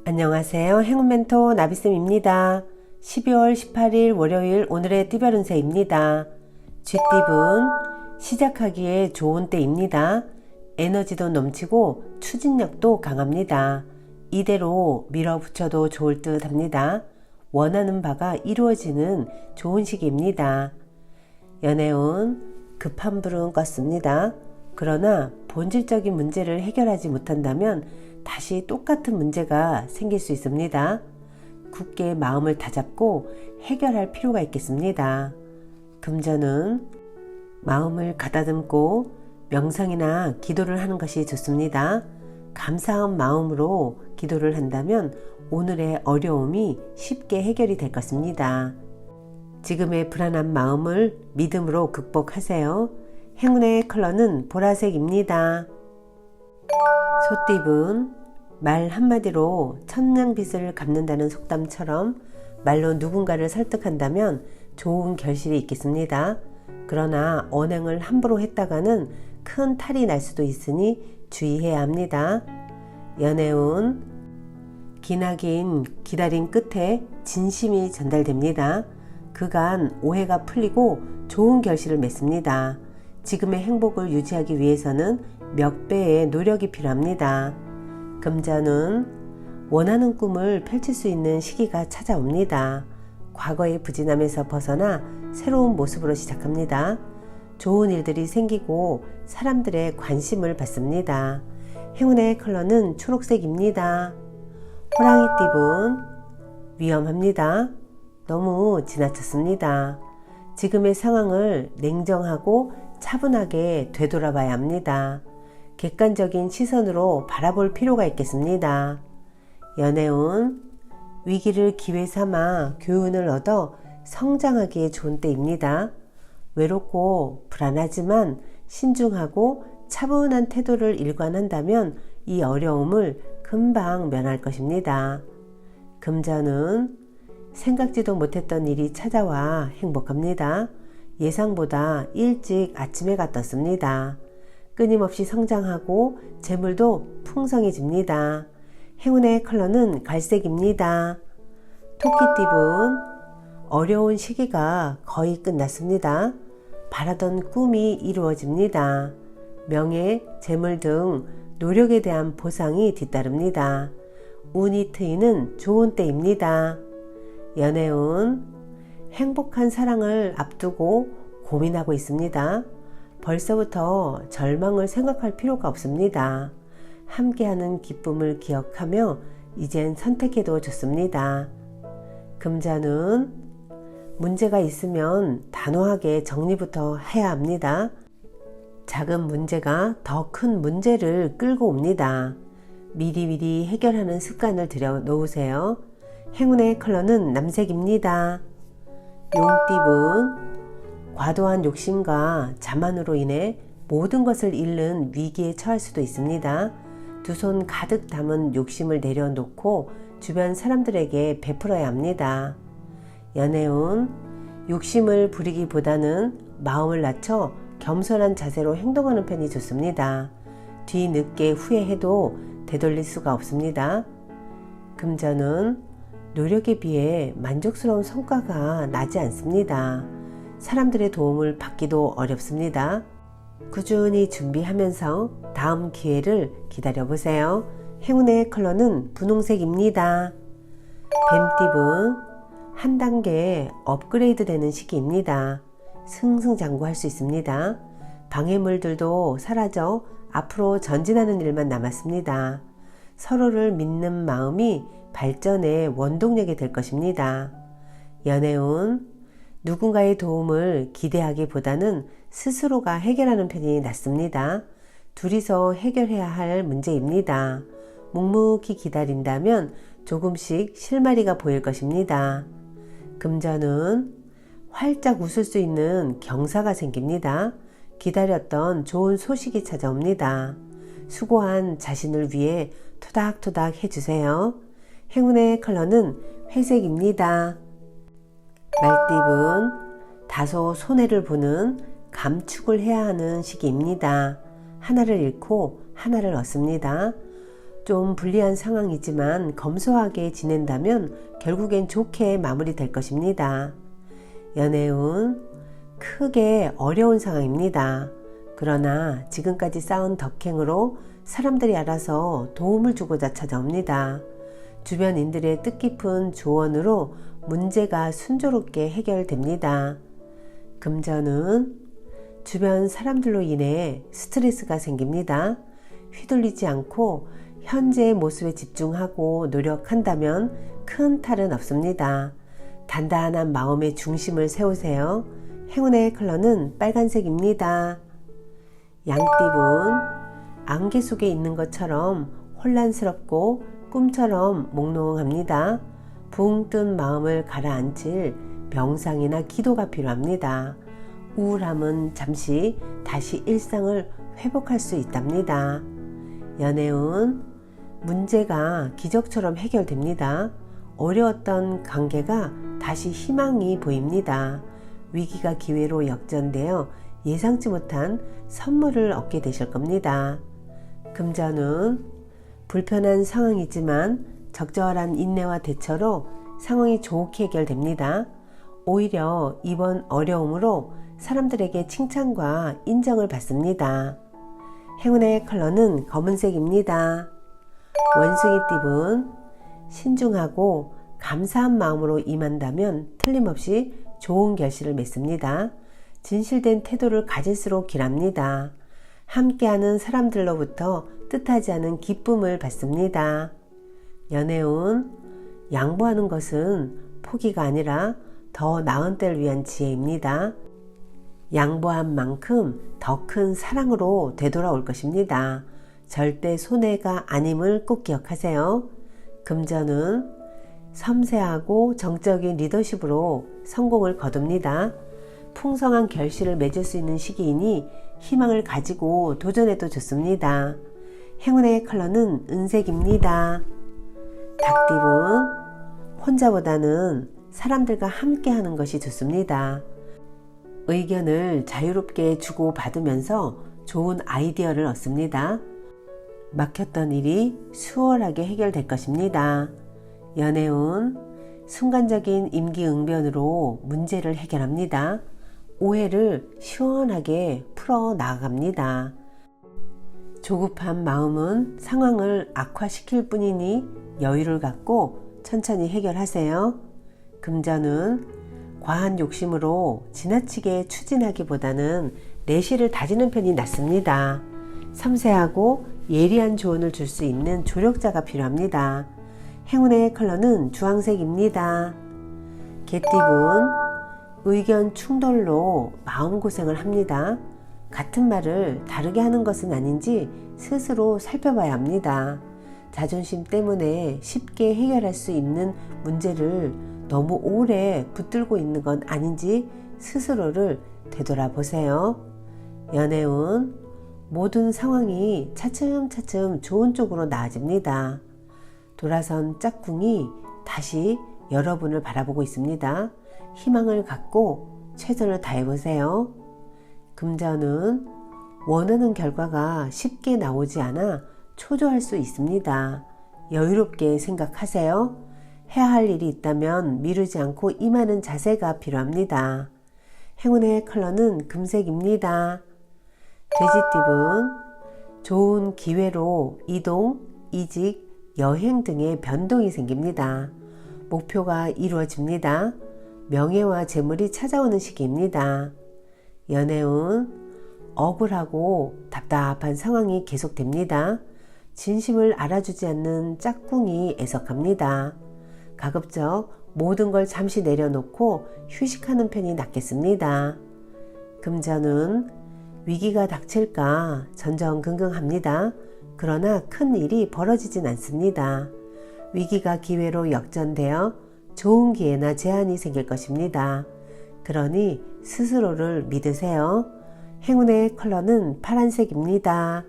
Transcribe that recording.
안녕하세요. 행운 멘토 나비쌤입니다. 12월 18일 월요일 오늘의 띠별 운세입니다. 쥐띠분 시작하기에 좋은 때입니다. 에너지도 넘치고 추진력도 강합니다. 이대로 밀어붙여도 좋을 듯 합니다. 원하는 바가 이루어지는 좋은 시기입니다. 연애운 급한 불은 껐습니다. 그러나 본질적인 문제를 해결하지 못한다면 다시 똑같은 문제가 생길 수 있습니다. 굳게 마음을 다잡고 해결할 필요가 있겠습니다. 금전은 마음을 가다듬고 명상이나 기도를 하는 것이 좋습니다. 감사한 마음으로 기도를 한다면 오늘의 어려움이 쉽게 해결이 될 것입니다. 지금의 불안한 마음을 믿음으로 극복하세요. 행운의 컬러는 보라색입니다. 소띠분 말 한마디로 천냥빚을 갚는다는 속담처럼 말로 누군가를 설득한다면 좋은 결실이 있겠습니다. 그러나 언행을 함부로 했다가는 큰 탈이 날 수도 있으니 주의해야 합니다. 연애운 기나긴 기다림 끝에 진심이 전달됩니다. 그간 오해가 풀리고 좋은 결실을 맺습니다. 지금의 행복을 유지하기 위해서는 몇 배의 노력이 필요합니다. 금전은 원하는 꿈을 펼칠 수 있는 시기가 찾아옵니다. 과거의 부진함에서 벗어나 새로운 모습으로 시작합니다. 좋은 일들이 생기고 사람들의 관심을 받습니다. 행운의 컬러는 초록색입니다. 호랑이띠분 위험합니다. 너무 지나쳤습니다. 지금의 상황을 냉정하고 차분하게 되돌아봐야 합니다. 객관적인 시선으로 바라볼 필요가 있겠습니다. 연애운 위기를 기회 삼아 교훈을 얻어 성장하기에 좋은 때입니다. 외롭고 불안하지만 신중하고 차분한 태도를 일관한다면 이 어려움을 금방 면할 것입니다. 금전은 생각지도 못했던 일이 찾아와 행복합니다. 예상보다 일찍 아침 해가 떴습니다. 끊임없이 성장하고 재물도 풍성해집니다. 행운의 컬러는 갈색입니다. 토끼띠분 어려운 시기가 거의 끝났습니다. 바라던 꿈이 이루어집니다. 명예, 재물 등 노력에 대한 보상이 뒤따릅니다. 운이 트이는 좋은 때입니다. 연애운 행복한 사랑을 앞두고 고민하고 있습니다. 벌써부터 절망을 생각할 필요가 없습니다. 함께하는 기쁨을 기억하며 이젠 선택해도 좋습니다. 금전은 문제가 있으면 단호하게 정리부터 해야 합니다. 작은 문제가 더 큰 문제를 끌고 옵니다. 미리미리 해결하는 습관을 들여 놓으세요. 행운의 컬러는 남색입니다. 용띠분 과도한 욕심과 자만으로 인해 모든 것을 잃는 위기에 처할 수도 있습니다. 두 손 가득 담은 욕심을 내려놓고 주변 사람들에게 베풀어야 합니다. 연애운 욕심을 부리기보다는 마음을 낮춰 겸손한 자세로 행동하는 편이 좋습니다. 뒤늦게 후회해도 되돌릴 수가 없습니다. 금전은 노력에 비해 만족스러운 성과가 나지 않습니다. 사람들의 도움을 받기도 어렵습니다. 꾸준히 준비하면서 다음 기회를 기다려보세요. 행운의 컬러는 분홍색입니다. 뱀띠분 한 단계 업그레이드 되는 시기입니다. 승승장구할 수 있습니다. 방해물들도 사라져 앞으로 전진하는 일만 남았습니다. 서로를 믿는 마음이 발전의 원동력이 될 것입니다. 연애운 누군가의 도움을 기대하기보다는 스스로가 해결하는 편이 낫습니다. 둘이서 해결해야 할 문제입니다. 묵묵히 기다린다면 조금씩 실마리가 보일 것입니다. 금전은 활짝 웃을 수 있는 경사가 생깁니다. 기다렸던 좋은 소식이 찾아옵니다. 수고한 자신을 위해 토닥토닥 해주세요. 행운의 컬러는 회색입니다. 말띠분 다소 손해를 보는 감축을 해야 하는 시기입니다. 하나를 잃고 하나를 얻습니다. 좀 불리한 상황이지만 검소하게 지낸다면 결국엔 좋게 마무리될 것입니다. 연애운 크게 어려운 상황입니다. 그러나 지금까지 쌓은 덕행으로 사람들이 알아서 도움을 주고자 찾아옵니다. 주변인들의 뜻깊은 조언으로 문제가 순조롭게 해결됩니다. 금전은 주변 사람들로 인해 스트레스가 생깁니다. 휘둘리지 않고 현재의 모습에 집중하고 노력한다면 큰 탈은 없습니다. 단단한 마음의 중심을 세우세요. 행운의 컬러는 빨간색입니다. 양띠분, 안개 속에 있는 것처럼 혼란스럽고 꿈처럼 몽롱합니다. 붕 뜬 마음을 가라앉힐 명상이나 기도가 필요합니다. 우울함은 잠시 다시 일상을 회복할 수 있답니다. 연애운, 문제가 기적처럼 해결됩니다. 어려웠던 관계가 다시 희망이 보입니다. 위기가 기회로 역전되어 예상치 못한 선물을 얻게 되실 겁니다. 금전운, 불편한 상황이지만 적절한 인내와 대처로 상황이 좋게 해결됩니다. 오히려 이번 어려움으로 사람들에게 칭찬과 인정을 받습니다. 행운의 컬러는 검은색입니다. 원숭이띠분, 신중하고 감사한 마음으로 임한다면 틀림없이 좋은 결실을 맺습니다. 진실된 태도를 가질수록 길합니다. 함께하는 사람들로부터 뜻하지 않은 기쁨을 받습니다. 연애운, 양보하는 것은 포기가 아니라 더 나은 때를 위한 지혜입니다. 양보한 만큼 더 큰 사랑으로 되돌아올 것입니다. 절대 손해가 아님을 꼭 기억하세요. 금전은 섬세하고 정적인 리더십으로 성공을 거둡니다. 풍성한 결실을 맺을 수 있는 시기이니 희망을 가지고 도전해도 좋습니다. 행운의 컬러는 은색입니다. 닭띠분, 혼자보다는 사람들과 함께 하는 것이 좋습니다. 의견을 자유롭게 주고받으면서 좋은 아이디어를 얻습니다. 막혔던 일이 수월하게 해결될 것입니다. 연애운, 순간적인 임기응변으로 문제를 해결합니다. 오해를 시원하게 풀어 나아갑니다. 조급한 마음은 상황을 악화시킬 뿐이니 여유를 갖고 천천히 해결하세요. 금전은 과한 욕심으로 지나치게 추진하기보다는 내실을 다지는 편이 낫습니다. 섬세하고 예리한 조언을 줄 수 있는 조력자가 필요합니다. 행운의 컬러는 주황색입니다. 개띠분, 의견 충돌로 마음고생을 합니다. 같은 말을 다르게 하는 것은 아닌지 스스로 살펴봐야 합니다. 자존심 때문에 쉽게 해결할 수 있는 문제를 너무 오래 붙들고 있는 건 아닌지 스스로를 되돌아보세요. 연애운, 모든 상황이 차츰차츰 좋은 쪽으로 나아집니다. 돌아선 짝꿍이 다시 여러분을 바라보고 있습니다. 희망을 갖고 최선을 다해보세요. 금전은 원하는 결과가 쉽게 나오지 않아 초조할 수 있습니다. 여유롭게 생각하세요. 해야 할 일이 있다면 미루지 않고 임하는 자세가 필요합니다. 행운의 컬러는 금색입니다. 돼지띠분, 좋은 기회로 이동, 이직, 여행 등의 변동이 생깁니다. 목표가 이루어집니다. 명예와 재물이 찾아오는 시기입니다. 연애운, 억울하고 답답한 상황이 계속됩니다. 진심을 알아주지 않는 짝꿍이 애석합니다. 가급적 모든 걸 잠시 내려놓고 휴식하는 편이 낫겠습니다. 금전은 위기가 닥칠까 전전긍긍합니다. 그러나 큰 일이 벌어지진 않습니다. 위기가 기회로 역전되어 좋은 기회나 제한이 생길 것입니다. 그러니 스스로를 믿으세요. 행운의 컬러는 파란색입니다.